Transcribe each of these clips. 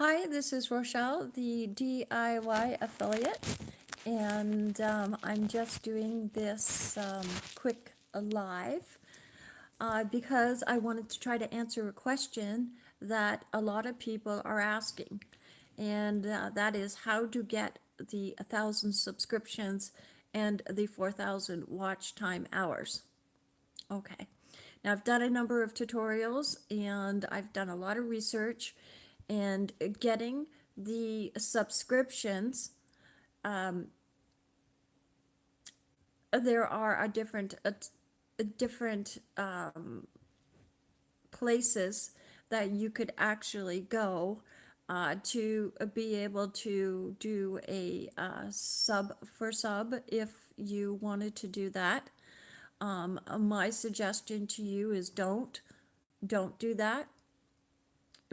Hi, this is Rochelle, the DIY affiliate, and I'm just doing this quick live because I wanted to try to answer a question that a lot of people are asking, and that is how to get the 1,000 subscriptions and the 4,000 watch time hours. Okay. Now, I've done a number of tutorials and I've done a lot of research, and getting the subscriptions, there are different places that you could actually go to be able to do a sub for sub if you wanted to do that. My suggestion to you is don't do that,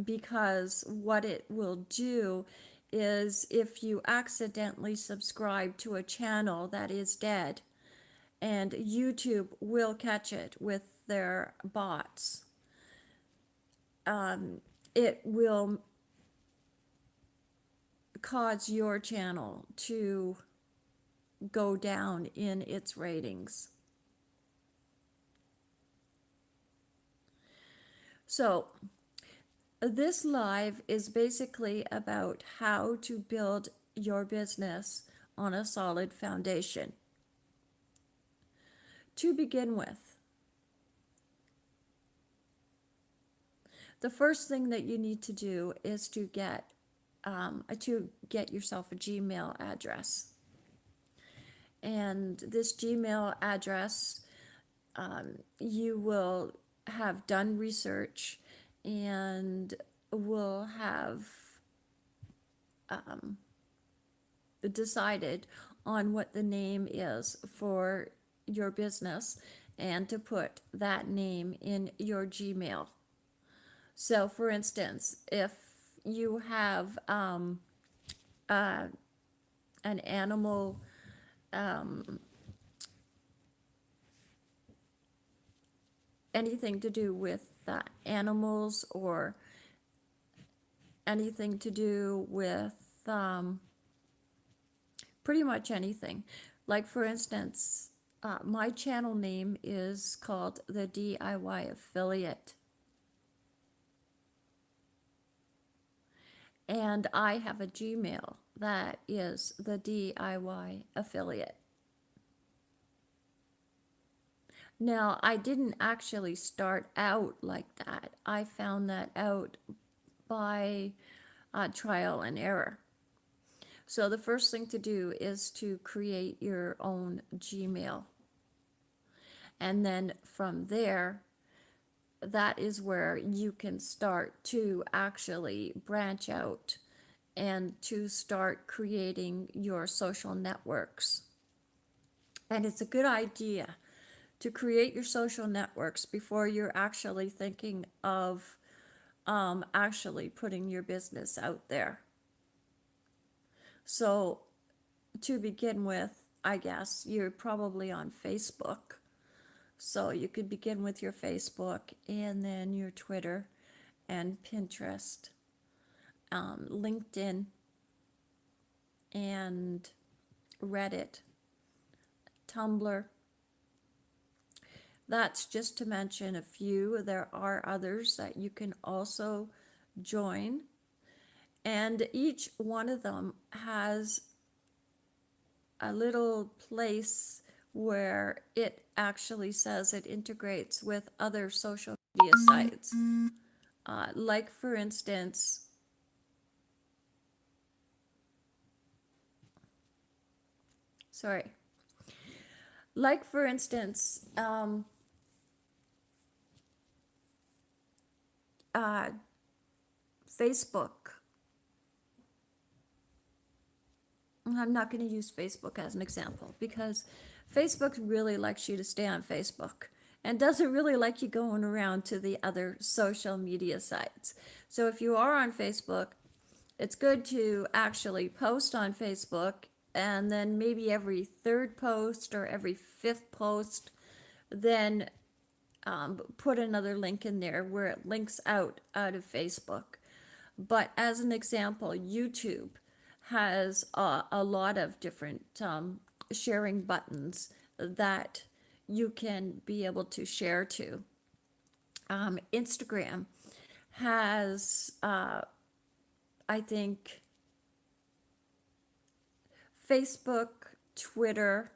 because what it will do is if you accidentally subscribe to a channel that is dead, and YouTube will catch it with their bots, it will cause your channel to go down in its ratings. So this live is basically about how to build your business on a solid foundation. To begin with, the first thing that you need to do is to get yourself a Gmail address. And this Gmail address, you will have done research and will have decided on what the name is for your business, and to put that name in your Gmail. So, for instance, if you have an animal anything to do with animals, or anything to do with pretty much anything. Like, for instance, my channel name is called the DIY Affiliate. And I have a Gmail that is the DIY Affiliate. Now, I didn't actually start out like that. I found that out by trial and error. So the first thing to do is to create your own Gmail. And then from there, that is where you can start to actually branch out and to start creating your social networks. And it's a good idea to create your social networks before you're actually thinking of actually putting your business out there. So to begin with, I guess you're probably on Facebook. So you could begin with your Facebook, and then your Twitter and Pinterest, LinkedIn, and Reddit, Tumblr. That's just to mention a few. There are others that you can also join, and each one of them has a little place where it actually says it integrates with other social media sites. Like, for instance, like for instance, Facebook. I'm not going to use Facebook as an example, because Facebook really likes you to stay on Facebook and doesn't really like you going around to the other social media sites. So if you are on Facebook, it's good to actually post on Facebook, and then maybe every third post or every fifth post, then put another link in there where it links out of Facebook. But as an example, YouTube has a lot of different sharing buttons that you can be able to share to. Instagram has, I think, Facebook, Twitter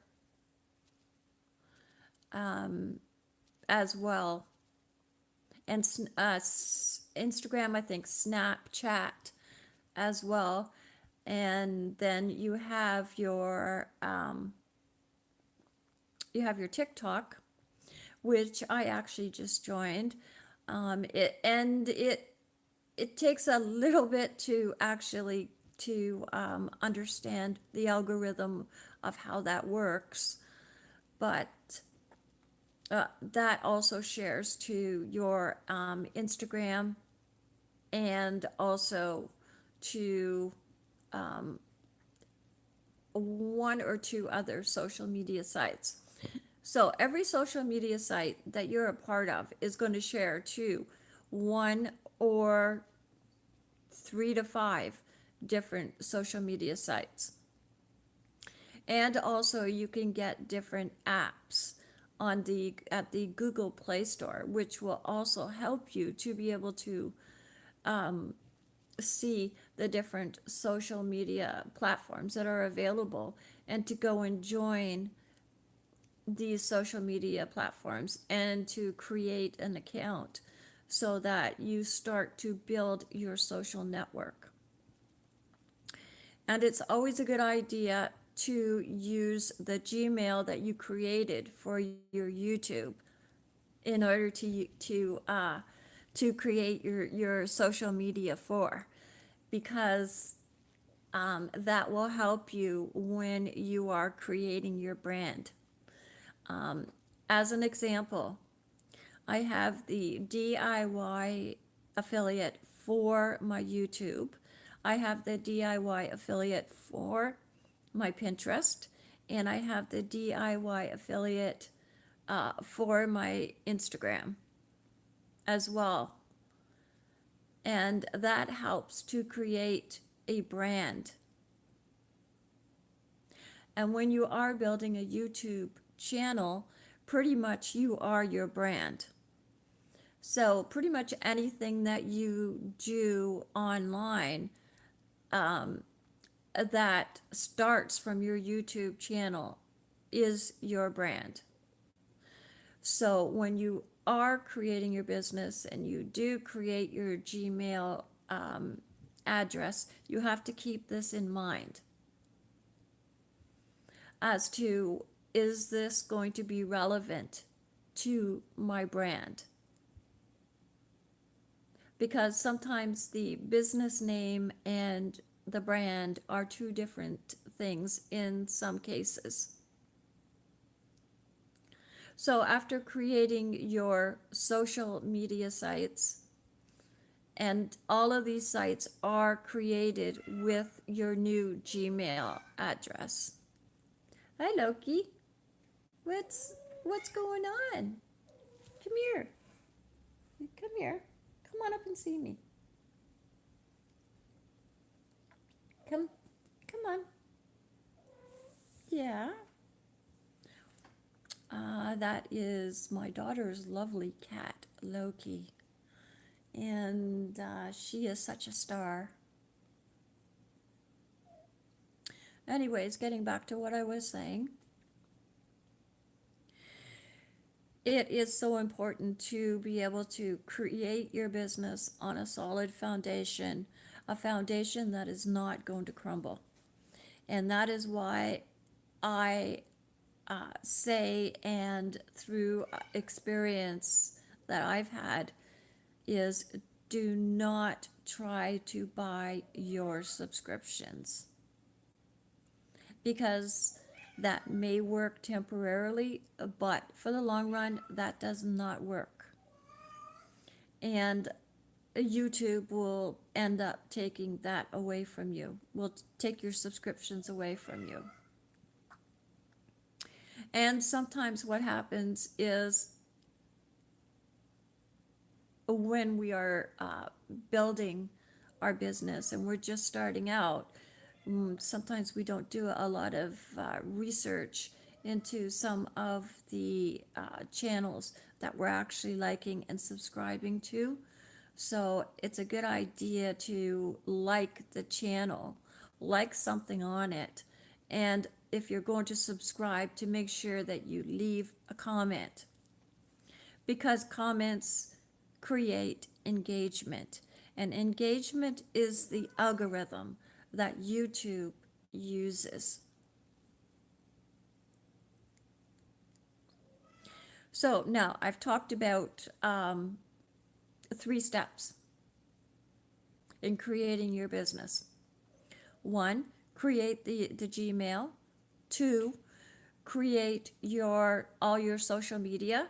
as well, and Instagram, I think, Snapchat as well. And then you have your TikTok, which I actually just joined. It takes a little bit to actually to understand the algorithm of how that works, but that also shares to your Instagram and also to one or two other social media sites. So every social media site that you're a part of is going to share to one or three to five different social media sites. And also you can get different apps on the at the Google Play Store, which will also help you to be able to see the different social media platforms that are available and to go and join these social media platforms and to create an account so that you start to build your social network. And it's always a good idea to use the Gmail that you created for your YouTube in order to create your social media for, because that will help you when you are creating your brand. As an example, I have the DIY affiliate for my YouTube. I have the DIY affiliate for my Pinterest, and I have the DIY affiliate for my Instagram as well. And that helps to create a brand. And when you are building a YouTube channel, pretty much you are your brand. So pretty much anything that you do online that starts from your YouTube channel is your brand. So when you are creating your business and you do create your Gmail address, you have to keep this in mind as to, is this going to be relevant to my brand? Because sometimes the business name and the brand are two different things in some cases. So after creating your social media sites, and all of these sites are created with your new Gmail address. Hi Loki, what's going on? Come here. Come here. Come on up and see me. Come on. Yeah. That is my daughter's lovely cat, Loki. And she is such a star. Anyways, getting back to what I was saying, it is so important to be able to create your business on a solid foundation, a foundation that is not going to crumble. And that is why I say, and through experience that I've had, is do not try to buy your subscriptions, because that may work temporarily, but for the long run, that does not work. And YouTube will end up taking that away from you, will take your subscriptions away from you. And sometimes what happens is when we are building our business and we're just starting out, sometimes we don't do a lot of research into some of the channels that we're actually liking and subscribing to. So it's a good idea to like the channel, like something on it. And if you're going to subscribe, to make sure that you leave a comment, because comments create engagement. And engagement is the algorithm that YouTube uses. So now I've talked about 3 steps in creating your business. 1, create the Gmail. 2, create all your social media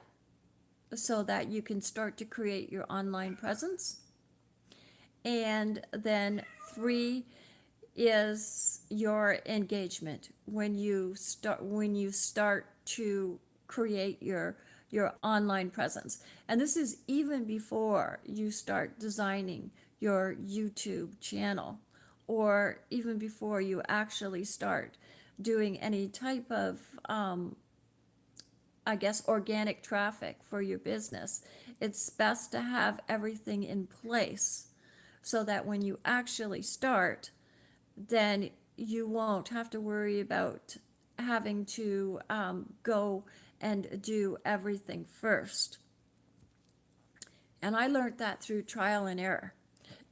so that you can start to create your online presence. And then 3 is your engagement, when you start to create your online presence. And this is even before you start designing your YouTube channel, or even before you actually start doing any type of I guess organic traffic for your business. It's best to have everything in place so that when you actually start, then you won't have to worry about having to go and do everything first. And I learned that through trial and error.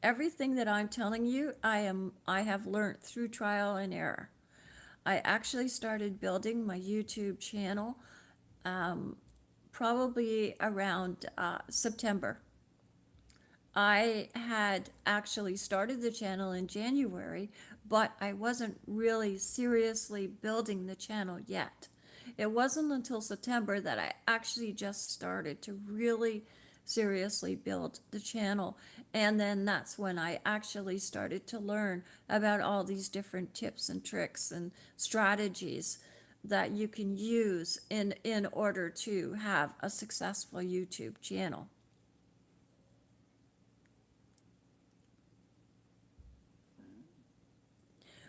Everything that I'm telling you, I have learned through trial and error. I actually started building my YouTube channel probably around September. I had actually started the channel in January, but I wasn't really seriously building the channel yet. It wasn't until September that I actually just started to really seriously build the channel. And then that's when I actually started to learn about all these different tips and tricks and strategies that you can use in order to have a successful YouTube channel.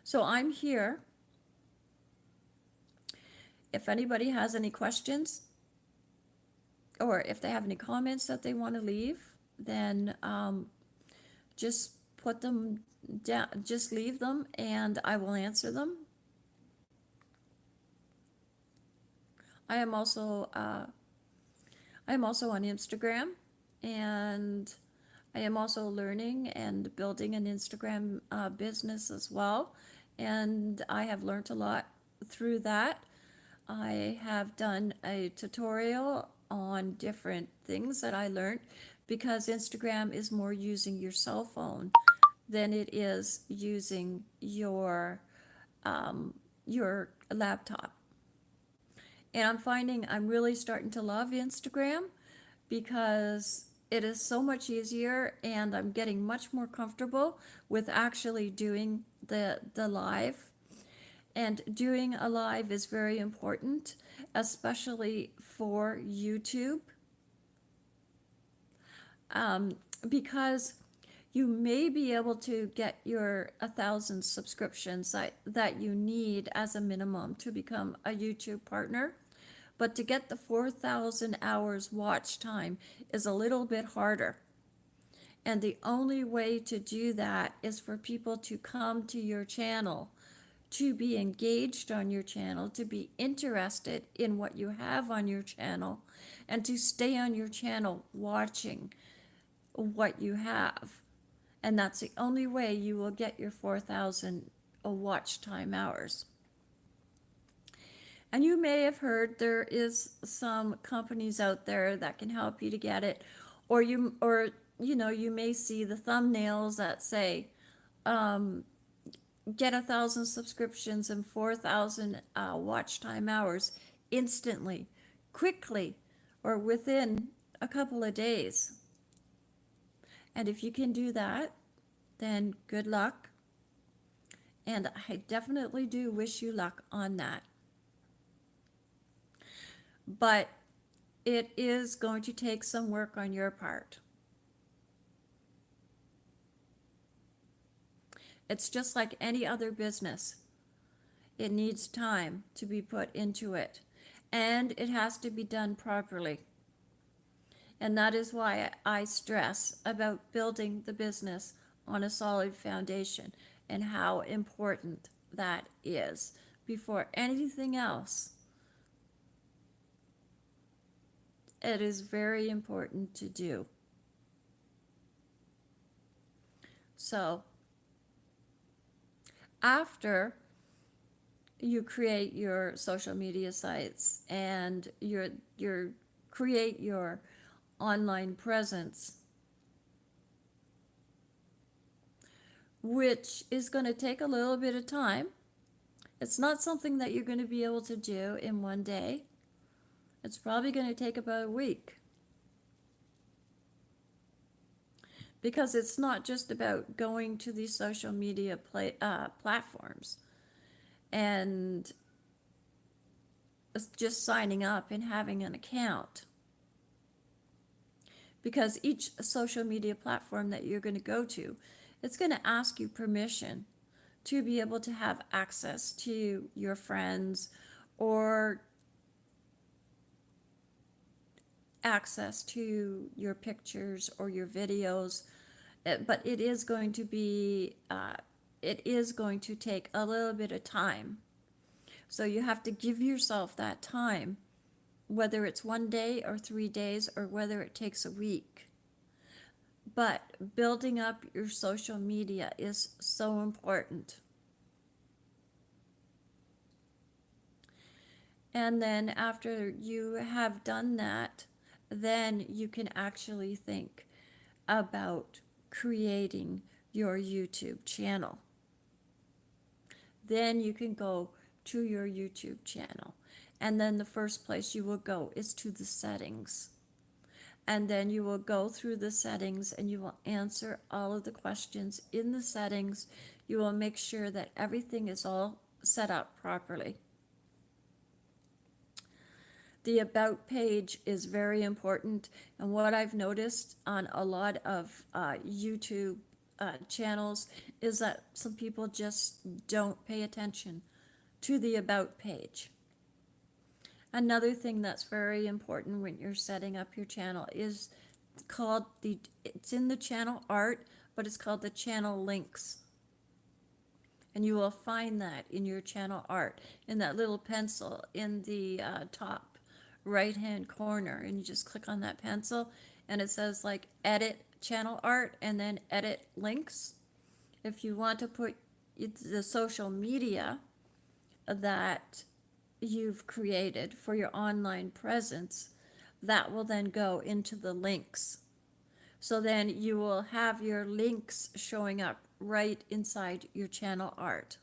So I'm here. If anybody has any questions, or if they have any comments that they want to leave, then just put them down, just leave them, and I will answer them. I am also on Instagram, and I am also learning and building an Instagram business as well, and I have learned a lot through that. I have done a tutorial on different things that I learned, because Instagram is more using your cell phone than it is using your laptop. And I'm finding I'm really starting to love Instagram because it is so much easier, and I'm getting much more comfortable with actually doing the live. And doing a live is very important, especially for YouTube, because you may be able to get your 1,000 subscriptions that you need as a minimum to become a YouTube partner. But to get the 4,000 hours watch time is a little bit harder. And the only way to do that is for people to come to your channel, to be engaged on your channel, to be interested in what you have on your channel, and to stay on your channel watching what you have. And that's the only way you will get your 4,000 watch time hours. And you may have heard there is some companies out there that can help you to get it, or you may see the thumbnails that say get 1,000 subscriptions and 4,000 watch time hours instantly, quickly, or within a couple of days. And if you can do that, then good luck. And I definitely do wish you luck on that. But it is going to take some work on your part. It's just like any other business. It needs time to be put into it, and it has to be done properly. And that is why I stress about building the business on a solid foundation and how important that is before anything else. It is very important to do. So, after you create your social media sites and your create your online presence, which is going to take a little bit of time. It's not something that you're going to be able to do in one day. It's probably going to take about a week. Because it's not just about going to these social media platforms and just signing up and having an account. Because each social media platform that you're going to go to, it's going to ask you permission to be able to have access to your friends or access to your pictures or your videos. But it is going to be, it is going to take a little bit of time. So you have to give yourself that time, whether it's one day or 3 days or whether it takes a week. But building up your social media is so important. And then after you have done that, then you can actually think about creating your YouTube channel. Then you can go to your YouTube channel. And then the first place you will go is to the settings. And then you will go through the settings and you will answer all of the questions in the settings. You will make sure that everything is all set up properly. The About page is very important, and what I've noticed on a lot of YouTube channels is that some people just don't pay attention to the About page. Another thing that's very important when you're setting up your channel is called it's in the channel art, but it's called the channel links. And you will find that in your channel art, in that little pencil in the top right hand corner, and you just click on that pencil and it says like edit channel art and then edit links. If you want to put the social media that you've created for your online presence, that will then go into the links. So then you will have your links showing up right inside your channel art.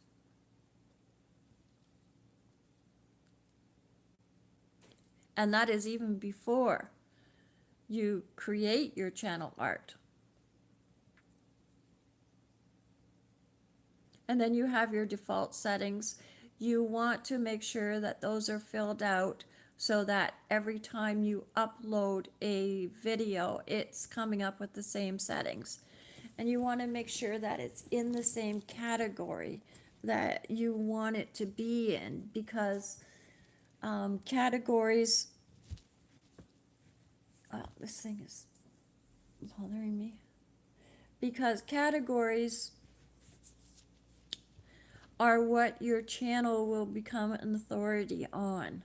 And that is even before you create your channel art. And then you have your default settings. You want to make sure that those are filled out so that every time you upload a video, it's coming up with the same settings. And you want to make sure that it's in the same category that you want it to be in, because categories, this thing is bothering me, because categories are what your channel will become an authority on.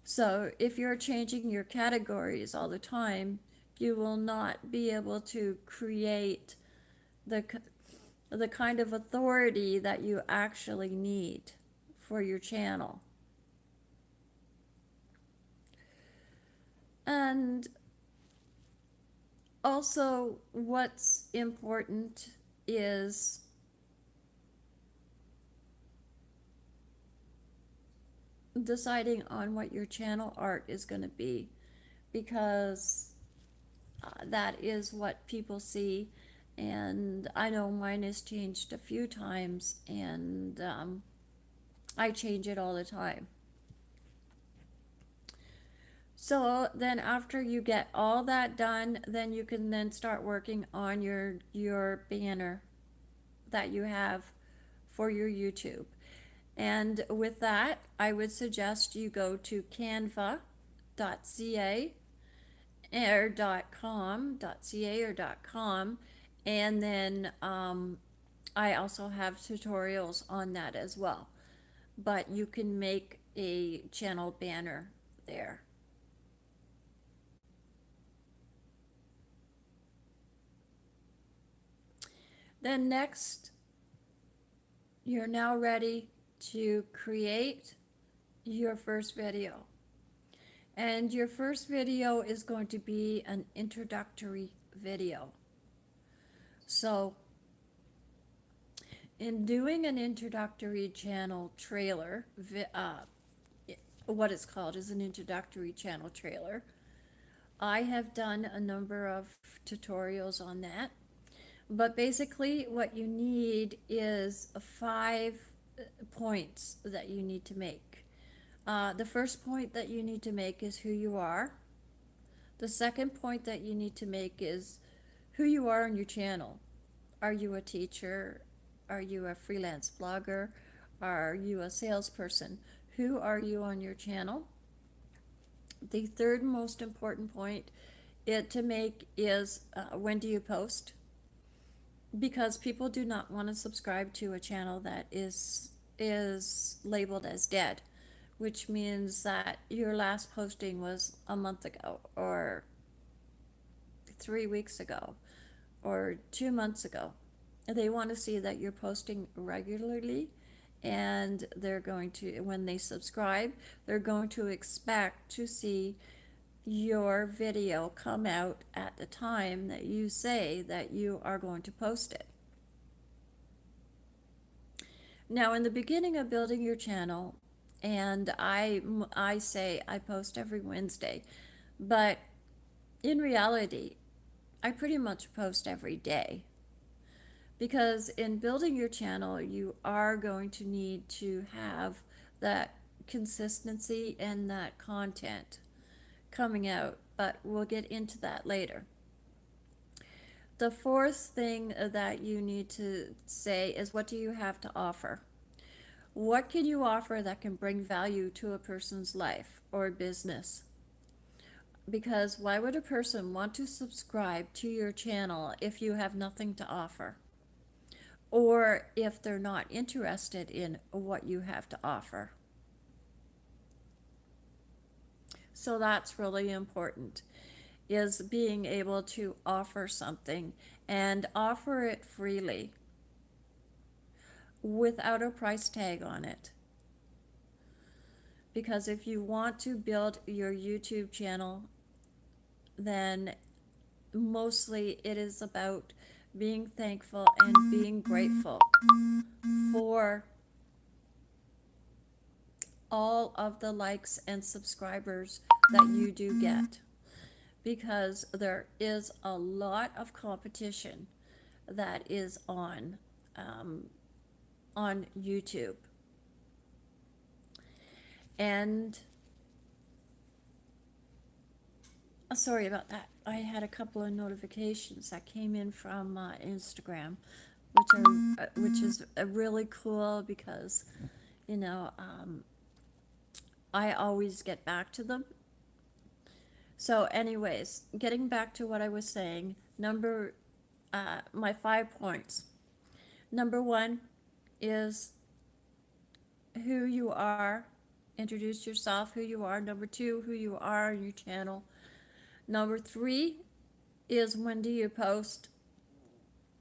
So if you're changing your categories all the time, you will not be able to create the kind of authority that you actually need for your channel. And also, what's important is deciding on what your channel art is going to be, because that is what people see. And I know mine has changed a few times, and I change it all the time. So then after you get all that done, then you can then start working on your banner. that you have for your YouTube. And with that, I would suggest you go to canva.ca or .com, and then I also have tutorials on that as well. But you can make a channel banner there. Then next, you're now ready to create your first video. And your first video is going to be an introductory video. So in doing an introductory channel trailer, what it's called is an introductory channel trailer. I have done a number of tutorials on that, but basically what you need is 5 points that you need to make. The first point that you need to make is who you are. The second point that you need to make is who you are on your channel. Are you a teacher? Are you a freelance blogger? Are you a salesperson? Who are you on your channel? The third most important point to make is when do you post? Because people do not want to subscribe to a channel that is labeled as dead, which means that your last posting was a month ago or 3 weeks ago or 2 months ago. They want to see that you're posting regularly, and they're going to, when they subscribe, they're going to expect to see your video come out at the time that you say that you are going to post it. Now, in the beginning of building your channel, and I say I post every Wednesday, but in reality, I pretty much post every day. Because in building your channel, you are going to need to have that consistency and that content coming out, but we'll get into that later. The fourth thing that you need to say is, what do you have to offer? What can you offer that can bring value to a person's life or business? Because why would a person want to subscribe to your channel if you have nothing to offer? Or if they're not interested in what you have to offer. So that's really important, is being able to offer something and offer it freely without a price tag on it. Because if you want to build your YouTube channel, then mostly it is about being thankful and being grateful for all of the likes and subscribers that you do get, because there is a lot of competition that is on YouTube. And sorry about that. I had a couple of notifications that came in from Instagram, which is really cool because, you know, I always get back to them. So anyways, getting back to what I was saying, my 5 points. Number 1 is who you are. Introduce yourself, who you are. Number 2, who you are on your channel. Number 3 is when do you post?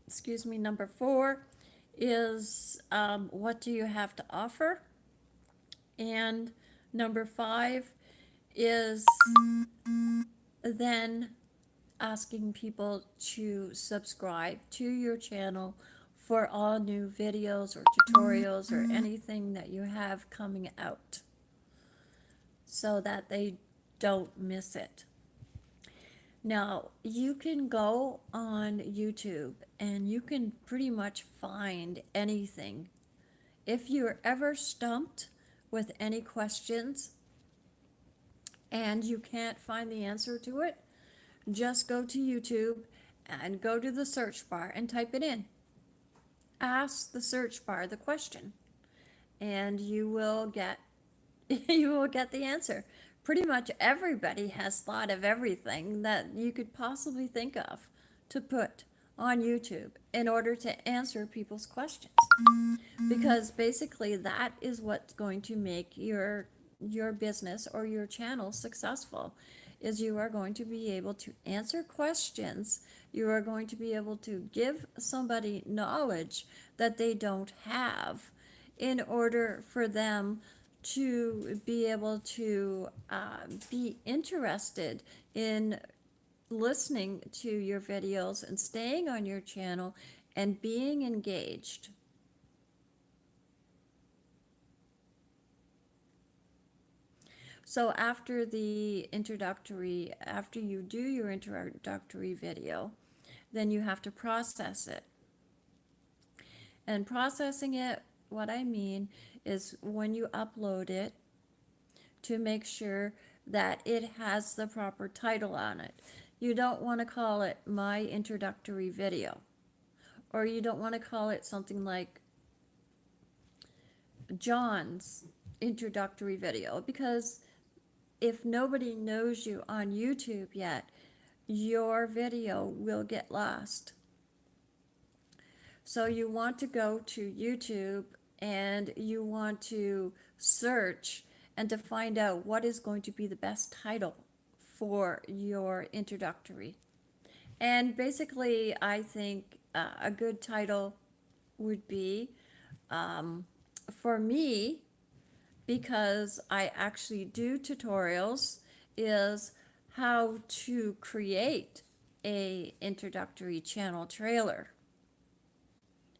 Excuse me. Number 4 is what do you have to offer? And number 5 is then asking people to subscribe to your channel for all new videos or tutorials or anything that you have coming out, so that they don't miss it. Now, you can go on YouTube and you can pretty much find anything. If you're ever stumped with any questions and you can't find the answer to it, just go to YouTube and go to the search bar and type it in. ask the search bar the question, and you will get you will get the answer. Pretty much everybody has thought of everything that you could possibly think of to put on YouTube in order to answer people's questions. Because basically that is what's going to make your business or your channel successful, is you are going to be able to answer questions. You are going to be able to give somebody knowledge that they don't have in order for them to be able to be interested in listening to your videos and staying on your channel and being engaged. So after you do your introductory video, then you have to process it. And processing it, what I mean is when you upload it, to make sure that it has the proper title on it. You don't want to call it my introductory video, or you don't want to call it something like John's introductory video, because if nobody knows you on YouTube yet, your video will get lost. So you want to go to YouTube and you want to search and to find out what is going to be the best title for your introductory. And basically, I think a good title would be, for me, because I actually do tutorials, is how to create a introductory channel trailer.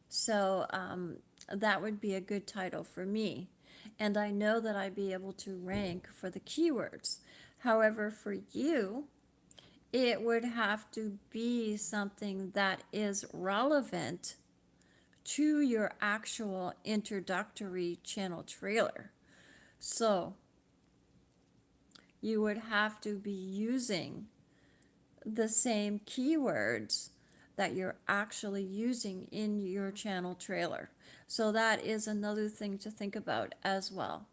So that would be a good title for me. And I know that I'd be able to rank for the keywords. However, for you, it would have to be something that is relevant to your actual introductory channel trailer. So you would have to be using the same keywords that you're actually using in your channel trailer. So that is another thing to think about as well,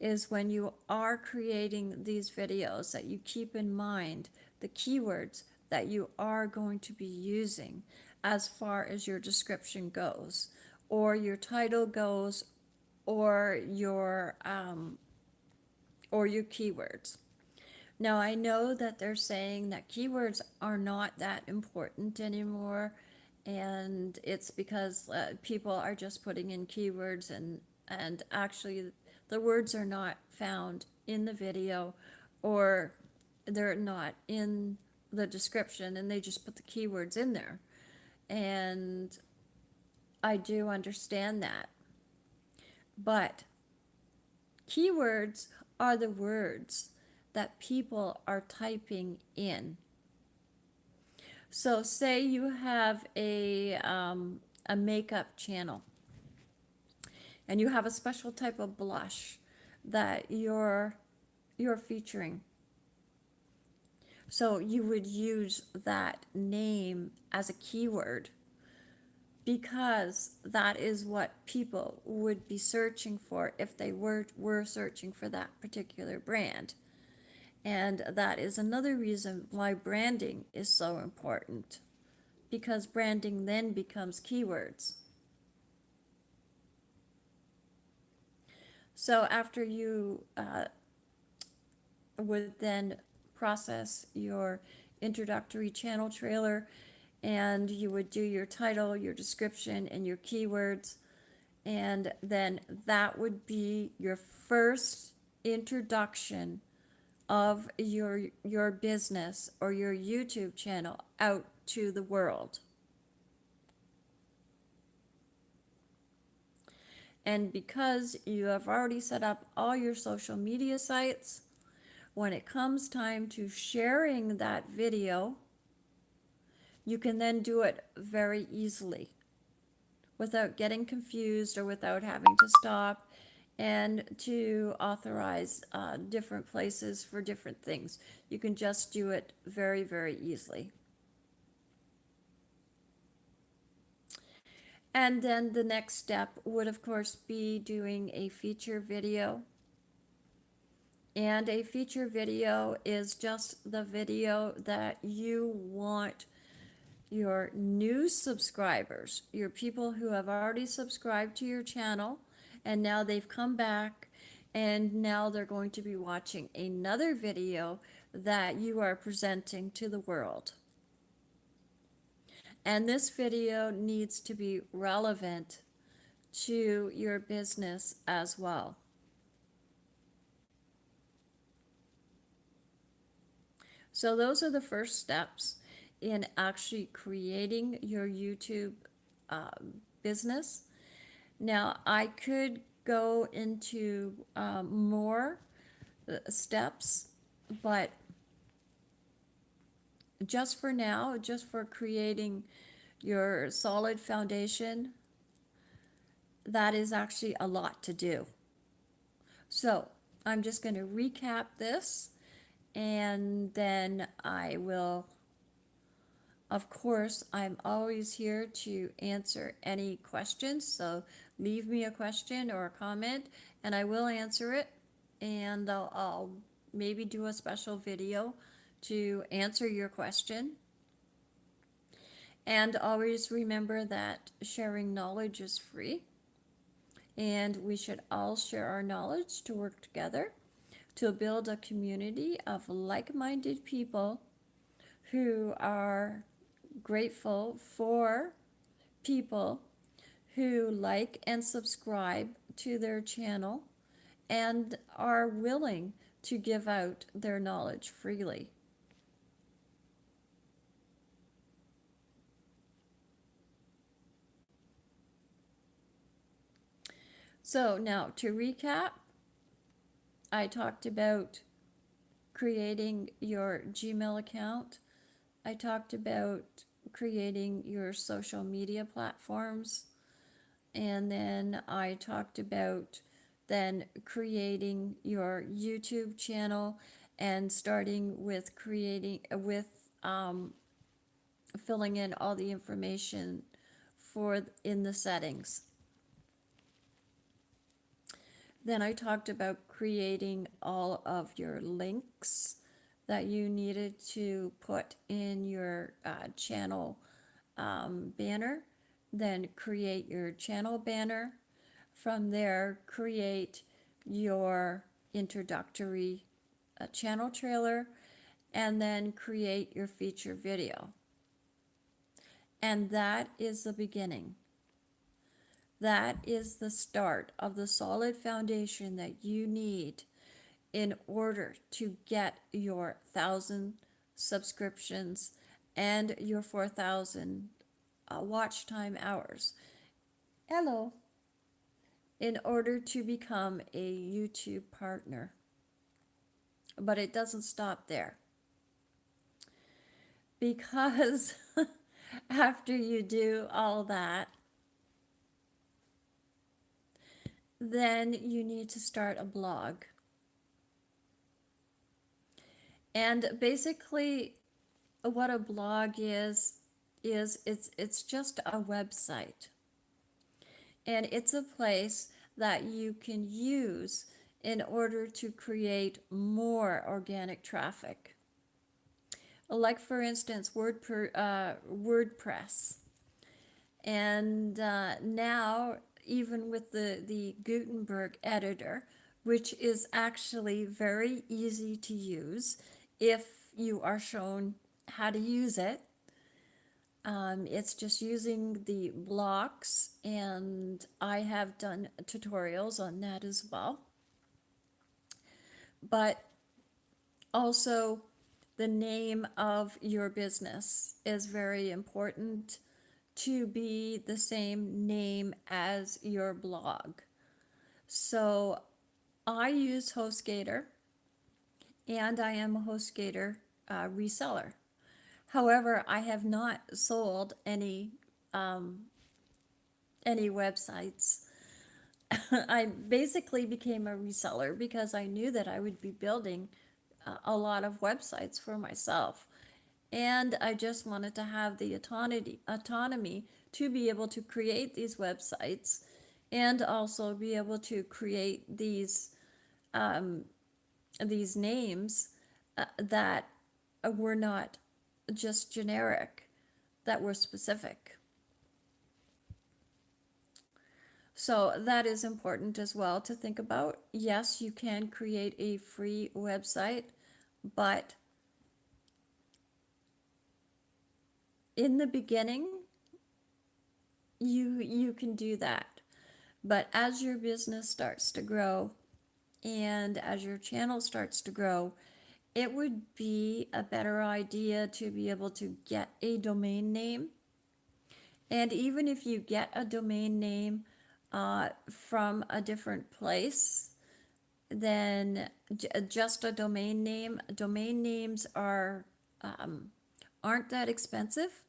is when you are creating these videos, that you keep in mind the keywords that you are going to be using as far as your description goes, or your title goes, or your keywords. Now, I know that they're saying that keywords are not that important anymore, and it's because people are just putting in keywords, and actually the words are not found in the video, or they're not in the description, and they just put the keywords in there. And I do understand that. But keywords are the words that people are typing in. So say you have a makeup channel, and you have a special type of blush that you're featuring. So you would use that name as a keyword, because that is what people would be searching for if they were searching for that particular brand. And that is another reason why branding is so important, because branding then becomes keywords. So after you would then process your introductory channel trailer, and you would do your title, your description, and your keywords, and then that would be your first introduction of your business or your YouTube channel out to the world. And because you have already set up all your social media sites, when it comes time to sharing that video, you can then do it very easily without getting confused or without having to stop and to authorize different places for different things. You can just do it very, very easily. And then the next step would, of course, be doing a feature video. And a feature video is just the video that you want your new subscribers, your people who have already subscribed to your channel, and now they've come back, and now they're going to be watching another video that you are presenting to the world. And this video needs to be relevant to your business as well. So those are the first steps in actually creating your YouTube business. Now, I could go into more steps, but just for now, just for creating your solid foundation, that is actually a lot to do. So I'm just going to recap this, and then I will, of course, I'm always here to answer any questions. So leave me a question or a comment, and I will answer it. And I'll maybe do a special video to answer your question. And always remember that sharing knowledge is free, and we should all share our knowledge to work together to build a community of like-minded people who are grateful for people who like and subscribe to their channel and are willing to give out their knowledge freely. So now to recap, I talked about creating your Gmail account. I talked about creating your social media platforms. And then I talked about then creating your YouTube channel and starting with filling in all the information for in the settings. Then I talked about creating all of your links that you needed to put in your channel banner. Then create your channel banner. From there, create your introductory channel trailer, and then create your feature video. And that is the beginning. That is the start of the solid foundation that you need in order to get your 1,000 subscriptions and your 4,000 watch time hours. Hello. In order to become a YouTube partner. But it doesn't stop there. Because after you do all that, then you need to start a blog. And basically what a blog is it's just a website. And it's a place that you can use in order to create more organic traffic. Like, for instance, WordPress. And now, even with the Gutenberg editor, which is actually very easy to use if you are shown how to use it. It's just using the blocks, and I have done tutorials on that as well. But also, the name of your business is very important to be the same name as your blog. So I use HostGator, and I am a HostGator reseller. However, I have not sold any websites. I basically became a reseller because I knew that I would be building a lot of websites for myself. And I just wanted to have the autonomy to be able to create these websites and also be able to create these names that were not just generic, that were specific. So that is important as well to think about. Yes, you can create a free website, but in the beginning, you can do that. But as your business starts to grow and as your channel starts to grow, it would be a better idea to be able to get a domain name. And even if you get a domain name from a different place, then just a domain name. Domain names aren't that expensive,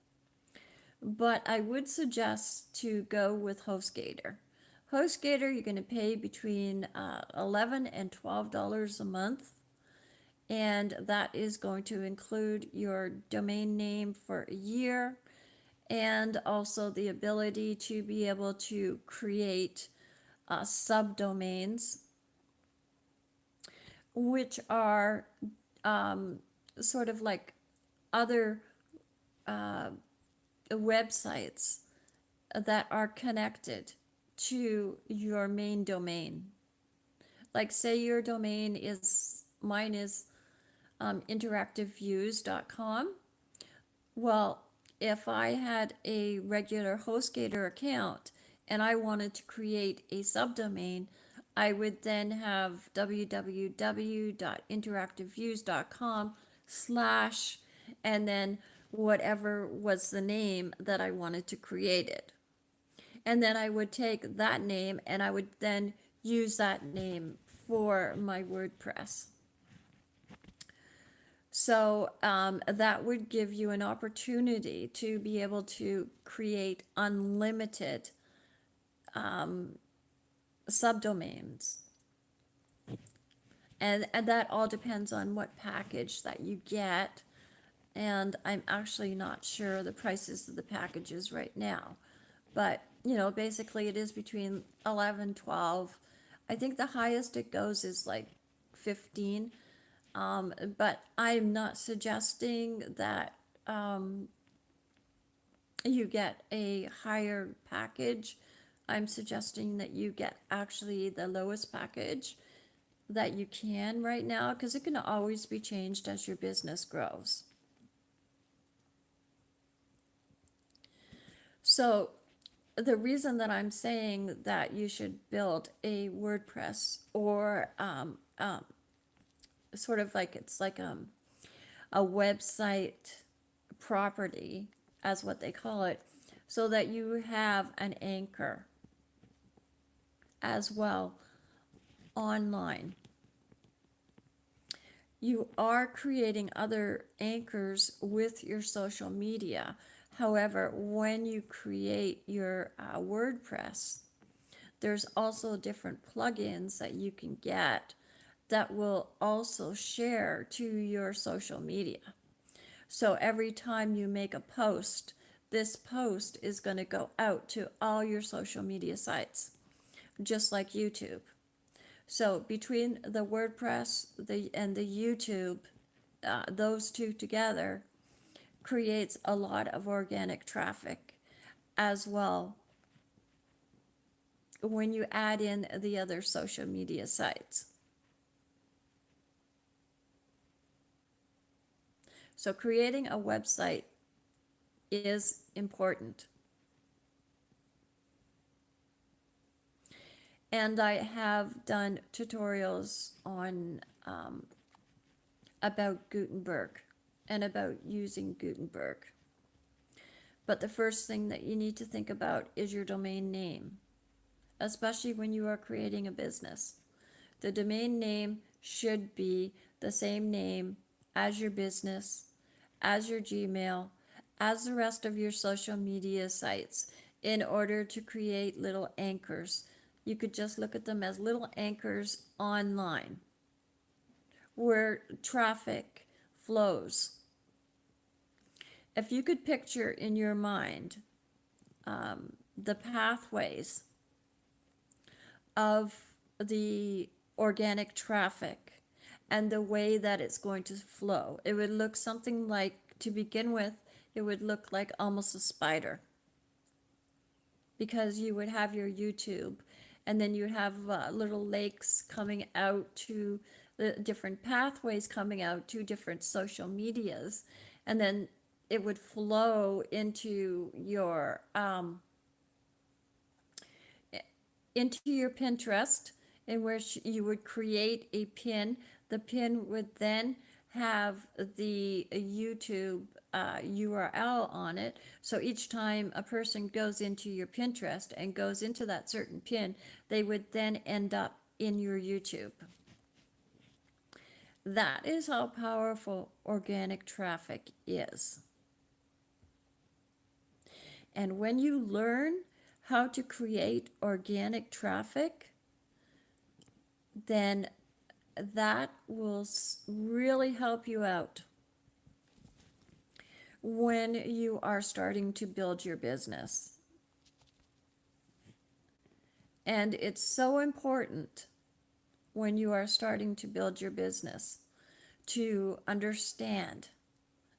but I would suggest to go with HostGator. HostGator, you're going to pay between $11 and $12 a month, and that is going to include your domain name for a year and also the ability to be able to create subdomains, which are sort of like other websites that are connected to your main domain. Like, say your domain is, mine is interactiveviews.com. Well, if I had a regular HostGator account and I wanted to create a subdomain, I would then have www.interactiveviews.com slash and then whatever was the name that I wanted to create it. And then I would take that name and I would then use that name for my WordPress. So that would give you an opportunity to be able to create unlimited subdomains. And that all depends on what package that you get. And I'm actually not sure the prices of the packages right now. But, you know, basically it is between 11, 12. I think the highest it goes is like 15. But I'm not suggesting that you get a higher package. I'm suggesting that you get actually the lowest package that you can right now, because it can always be changed as your business grows. So the reason that I'm saying that you should build a WordPress or sort of like it's like a website property, as what they call it, so that you have an anchor as well online. You are creating other anchors with your social media. However, when you create your WordPress, there's also different plugins that you can get that will also share to your social media. So every time you make a post, this post is going to go out to all your social media sites, just like YouTube. So between the WordPress and the YouTube, those two together creates a lot of organic traffic as well when you add in the other social media sites. So creating a website is important. And I have done tutorials on about Gutenberg and about using Gutenberg. But the first thing that you need to think about is your domain name, especially when you are creating a business. The domain name should be the same name as your business, as your Gmail, as the rest of your social media sites in order to create little anchors. You could just look at them as little anchors online where traffic flows. if you could picture in your mind the pathways of the organic traffic and the way that it's going to flow, it would look something like, to begin with, it would look like almost a spider, because you would have your YouTube, and then you would have little lakes coming out to the different pathways coming out to different social medias, and then it would flow into your Pinterest, in which you would create a pin. The pin would then have the YouTube URL on it. So each time a person goes into your Pinterest and goes into that certain pin, they would then end up in your YouTube. That is how powerful organic traffic is. And when you learn how to create organic traffic, then that will really help you out when you are starting to build your business. And it's so important when you are starting to build your business to understand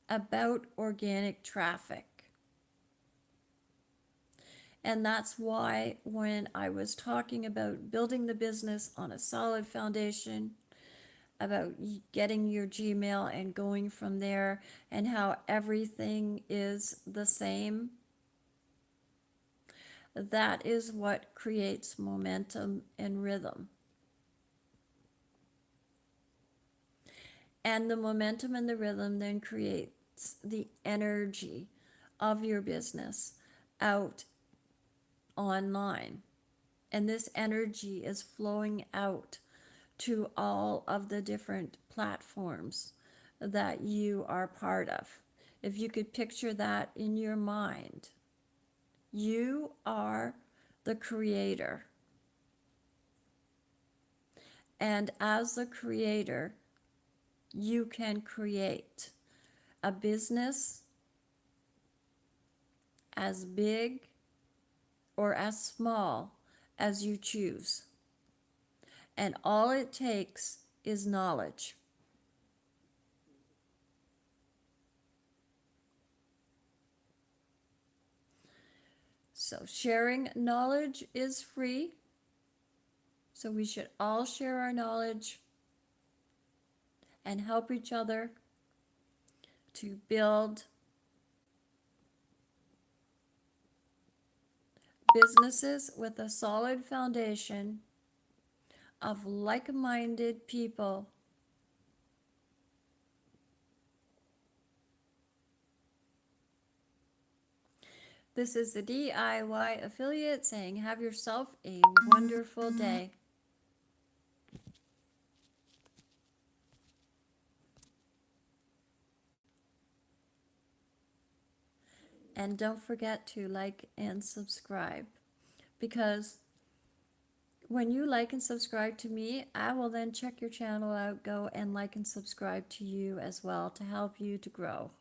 about organic traffic. And that's why when I was talking about building the business on a solid foundation, about getting your Gmail and going from there, and how everything is the same, that is what creates momentum and rhythm. And the momentum and the rhythm then creates the energy of your business out online. And this energy is flowing out to all of the different platforms that you are part of. If you could picture that in your mind, you are the creator. And as the creator, you can create a business as big or as small as you choose. And all it takes is knowledge. So sharing knowledge is free. So we should all share our knowledge and help each other to build businesses with a solid foundation of like-minded people This is the DIY affiliate saying, have yourself a wonderful day. And don't forget to like and subscribe, because when you like and subscribe to me, I will then check your channel out, go and like and subscribe to you as well to help you to grow.